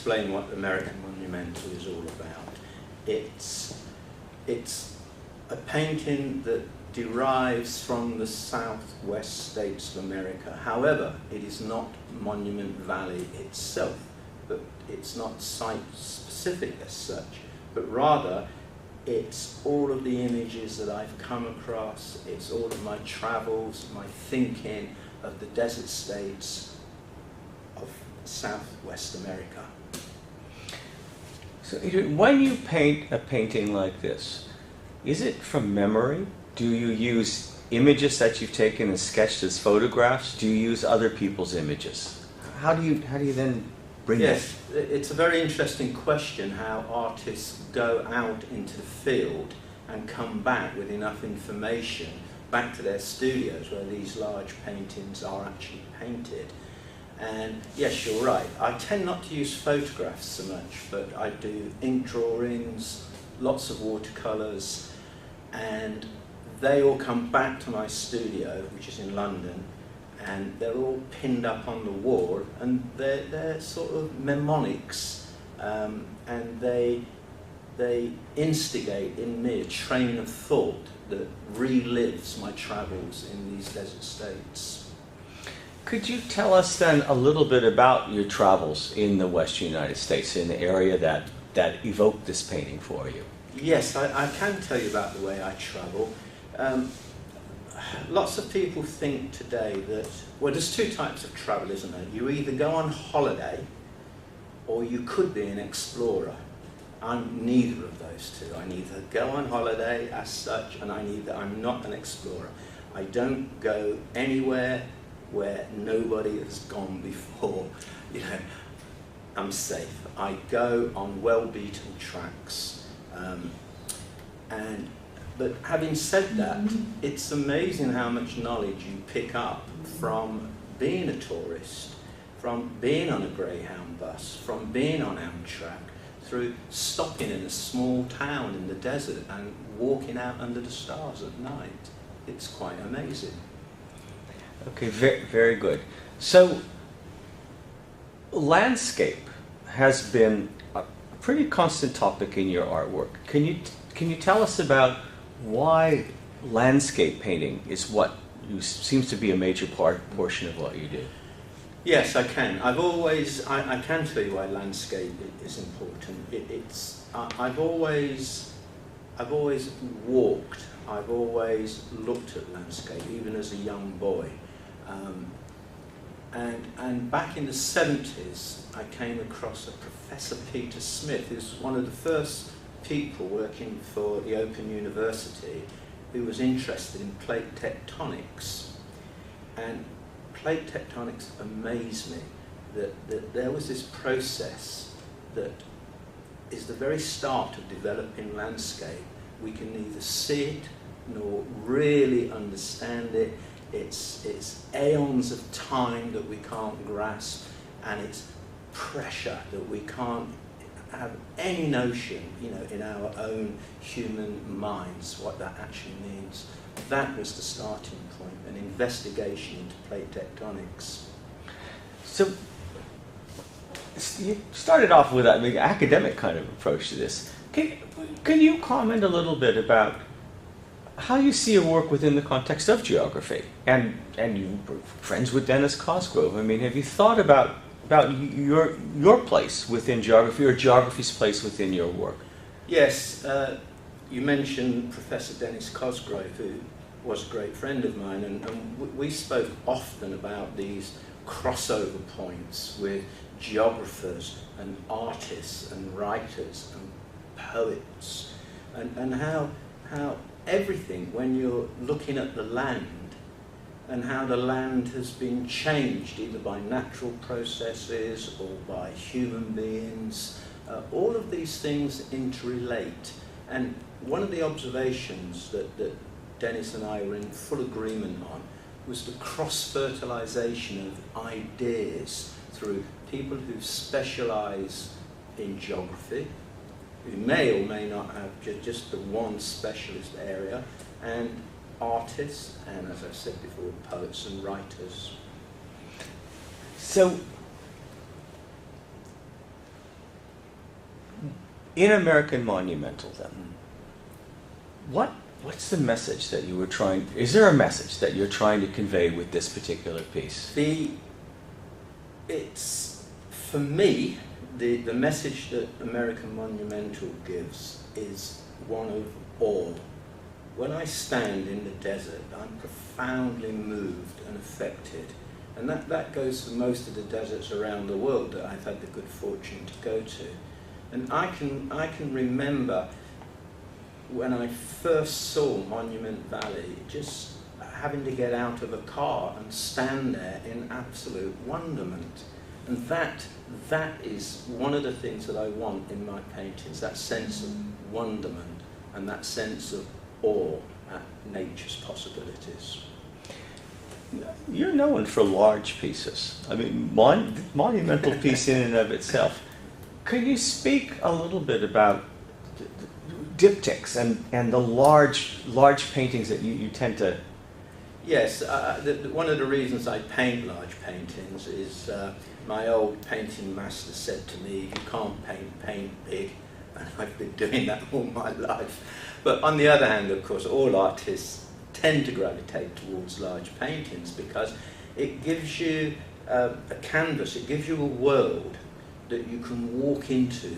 explain what American Monumental is all about. It's a painting that derives from the southwest states of America. However, it is not Monument Valley itself, but it's not site-specific as such, but rather it's all of the images that I've come across, it's all of my travels, my thinking of the desert states of Southwest America. So Adrian, when you paint a painting like this, is it from memory? Do you use images that you've taken and sketched as photographs? Do you use other people's images? How do you then bring Yes, it's a very interesting question how artists go out into the field and come back with enough information back to their studios where these large paintings are actually painted. And yes, you're right, I tend not to use photographs so much, but I do ink drawings, lots of watercolours, and they all come back to my studio, which is in London, and they're all pinned up on the wall, and they're sort of mnemonics, and they instigate in me a train of thought that relives my travels in these desert states. Could you tell us then a little bit about your travels in the Western United States, in the area that evoked this painting for you? Yes, I can tell you about the way I travel. Lots of people think today that, well, there's two types of travel, isn't there? You either go on holiday, or you could be an explorer. I'm neither of those two. I neither go on holiday as such, and I'm not an explorer. I don't go anywhere where nobody has gone before. You know, I'm safe. I go on well-beaten tracks. But having said that, it's amazing how much knowledge you pick up from being a tourist, from being on a Greyhound bus, from being on Amtrak, through stopping in a small town in the desert and walking out under the stars at night. It's quite amazing. Okay, very, very good. So, landscape has been a pretty constant topic in your artwork. Can you tell us about why landscape painting is what seems to be a major portion of what you do? Yes, I can. I can tell you why landscape is important. I've always walked. I've always looked at landscape, even as a young boy. And back in the 70s, I came across a Professor Peter Smith, who's one of the first people working for the Open University who was interested in plate tectonics. And plate tectonics amazed me, that there was this process that is the very start of developing landscape. We can neither see it nor really understand it. It's aeons of time that we can't grasp, and it's pressure that we can't have any notion, you know, in our own human minds what that actually means. That was the starting point, an investigation into plate tectonics. So you started off with an academic kind of approach to this. Can you comment a little bit about how you see your work within the context of geography? And you were friends with Dennis Cosgrove. I mean, have you thought about your place within geography, or geography's place within your work? Yes, you mentioned Professor Dennis Cosgrove, who was a great friend of mine, and we spoke often about these crossover points with geographers and artists and writers and poets, and how everything, when you're looking at the land, and how the land has been changed either by natural processes or by human beings. All of these things interrelate. And one of the observations that Dennis and I were in full agreement on was the cross-fertilization of ideas through people who specialize in geography, who may or may not have just the one specialist area, and artists, and as I said before, poets and writers. So, In American Monumental, then, what's the message that you were trying? Is there a message that you're trying to convey with this particular piece? It's for me the message that American Monumental gives is one of awe. When I stand in the desert, I'm profoundly moved and affected. And that goes for most of the deserts around the world that I've had the good fortune to go to. And I can remember when I first saw Monument Valley, just having to get out of a car and stand there in absolute wonderment. And that is one of the things that I want in my paintings, that sense of wonderment and that sense of awe at nature's possibilities. You're known for large pieces. I mean, monumental piece in and of itself. Could you speak a little bit about diptychs and the large paintings that you tend to... Yes, one of the reasons I paint large paintings is my old painting master said to me, you can't paint big, and I've been doing that all my life. But on the other hand, of course, all artists tend to gravitate towards large paintings because it gives you a canvas, it gives you a world that you can walk into.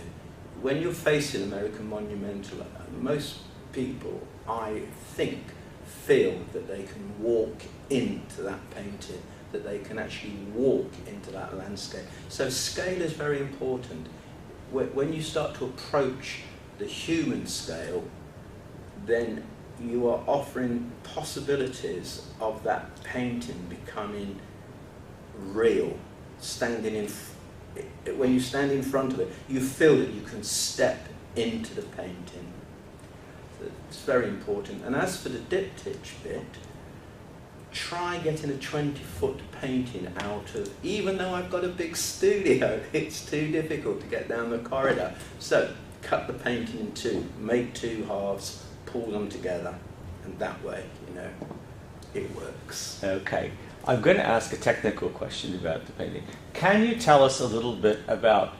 When you're facing American Monumental, most people, I think, feel that they can walk into that painting, that they can actually walk into that landscape. So scale is very important. When you start to approach the human scale, then you are offering possibilities of that painting becoming real. When you stand in front of it, you feel that you can step into the painting. So it's very important. And as for the diptych bit, try getting a 20-foot painting out of, even though I've got a big studio, it's too difficult to get down the corridor. So cut the painting in two, make two halves, pull them together, and that way, it works. Okay. I'm going to ask a technical question about the painting. Can you tell us a little bit about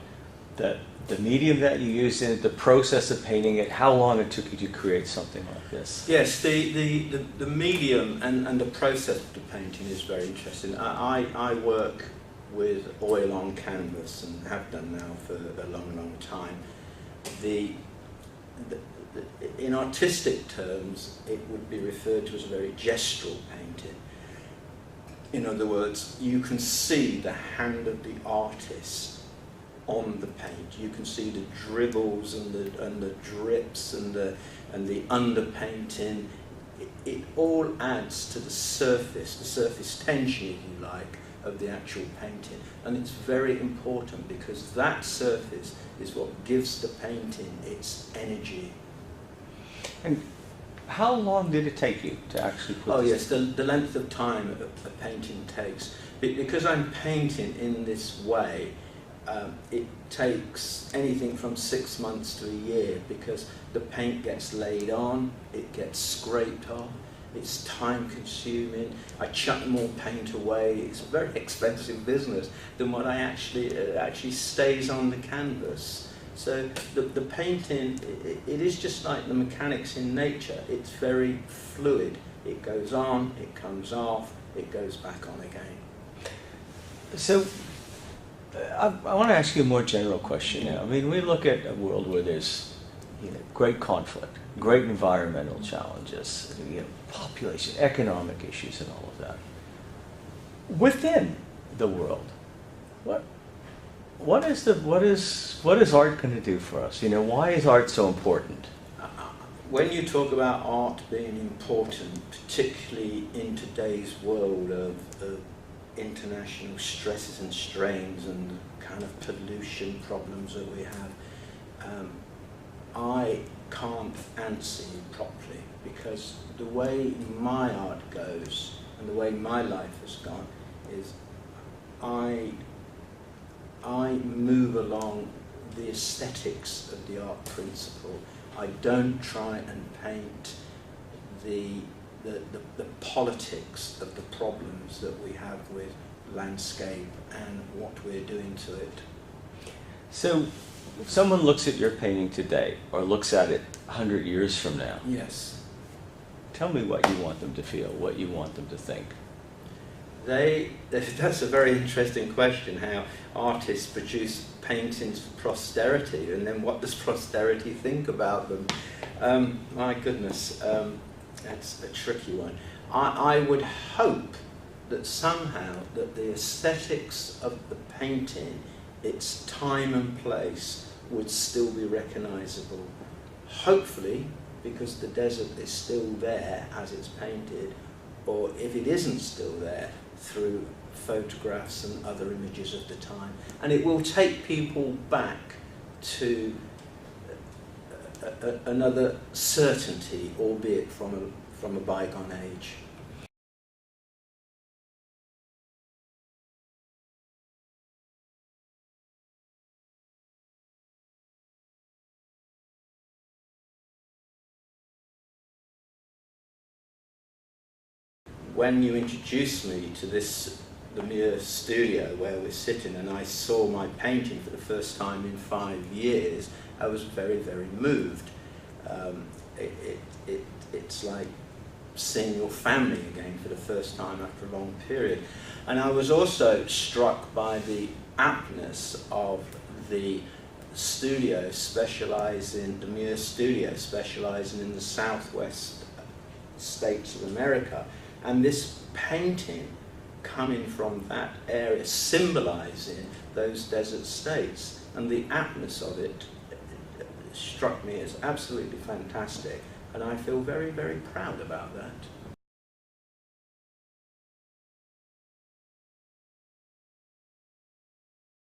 the medium that you used in it, the process of painting it, how long it took you to create something like this? Yes, the medium and the process of the painting is very interesting. I work with oil on canvas and have done now for a long, long time. In artistic terms, it would be referred to as a very gestural painting. In other words, you can see the hand of the artist on the paint. You can see the dribbles and the drips and the underpainting. It all adds to the surface tension, if you like, of the actual painting. And it's very important because that surface is what gives the painting its energy. And how long did it take you to actually put Oh this? yes, the length of time a painting takes. Because I'm painting in this way, it takes anything from 6 months to a year because the paint gets laid on, it gets scraped off, it's time consuming, I chuck more paint away, it's a very expensive business than what I actually stays on the canvas. So the painting, it is just like the mechanics in nature. It's very fluid. It goes on, it comes off, it goes back on again. So I want to ask you a more general question now. I mean, we look at a world where there's great conflict, great environmental challenges, population, economic issues, and all of that. Within the world, what is art going to do for us? Why is art so important? When you talk about art being important, particularly in today's world of international stresses and strains and the kind of pollution problems that we have, I can't answer you properly because the way my art goes and the way my life has gone is I move along the aesthetics of the art principle. I don't try and paint the politics of the problems that we have with landscape and what we're doing to it. So, if someone looks at your painting today, or looks at it 100 years from now, Yes. tell me what you want them to feel, what you want them to think. That's a very interesting question, how artists produce paintings for posterity, and then what does posterity think about them? My goodness, that's a tricky one. I would hope that somehow that the aesthetics of the painting, its time and place, would still be recognisable. Hopefully, because the desert is still there as it's painted, or if it isn't still there, through photographs and other images of the time. And it will take people back to another certainty, albeit from a bygone age. When you introduced me to the Muir studio where we're sitting, and I saw my painting for the first time in 5 years, I was very, very moved. It's like seeing your family again for the first time after a long period. And I was also struck by the aptness of the studio the Muir studio specialising in the southwest states of America. And this painting coming from that area, symbolising those desert states, and the aptness of it struck me as absolutely fantastic, and I feel very, very proud about that.